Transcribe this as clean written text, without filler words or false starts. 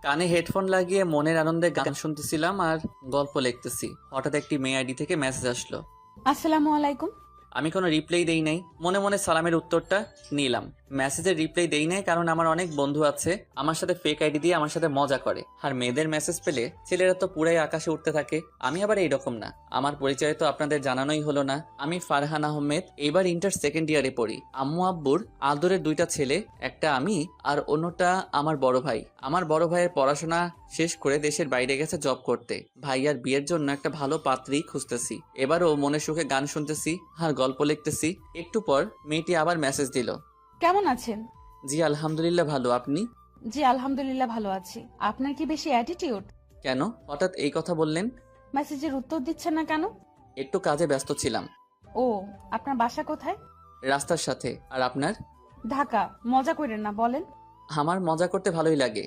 কানে হেডফোন লাগিয়ে মনের আনন্দে গান শুনতেছিলাম আর গল্প লিখতেছি। হঠাৎ একটি মেয়ে আইডি থেকে মেসেজ আসলো। আসসালামু আলাইকুম। আমি কোনো রিপ্লাই দেই নাই, মনে মনে সালামের উত্তরটা নিলাম। মেসেজের রিপ্লাই দেই নাই কারণ আমার অনেক বন্ধু আছে আমার সাথে ফেক আইডি দিয়ে আমার সাথে মজা করে, আর মেয়েদের মেসেজ পেলে ছেলেরা তো পুরাই আকাশে উঠতে থাকে। আমি আবার এইরকম না। আমার পরিচয় তো আপনাদের জানানোই হলো না। আমি ফারহান আহমেদ, এবার ইন্টার সেকেন্ড ইয়ারে পড়ি। আম্মু আব্বুর আদরের দুইটা ছেলে, একটা আমি আর অন্যটা আমার বড় ভাই। আমার বড় ভাইয়ের পড়াশোনা শেষ করে দেশের বাইরে গেছে জব করতে। ভাইয়ার বিয়ের জন্য একটা ভালো পাত্রী খুঁজতেছি। এবারও মনে সুখে গান শুনতেছি আর গল্প লিখতেছি। একটু পর মেয়েটি আবার মেসেজ দিল। কেমন আছেন? জি আলহামদুলিল্লাহ, ভালো। আপনি? জি আলহামদুলিল্লাহ ভালো আছি। আপনার কি বেশি অ্যাটিটিউড? কেন হঠাৎ এই কথা বললেন? মেসেজের উত্তর দিচ্ছেন না কেন? একটু কাজে ব্যস্ত ছিলাম। ও, আপনার বাসা কোথায়? রাস্তার সাথে। আর আপনার? ঢাকা। মজা করেন না, বলেন। আমার মজা করতে ভালোই লাগে।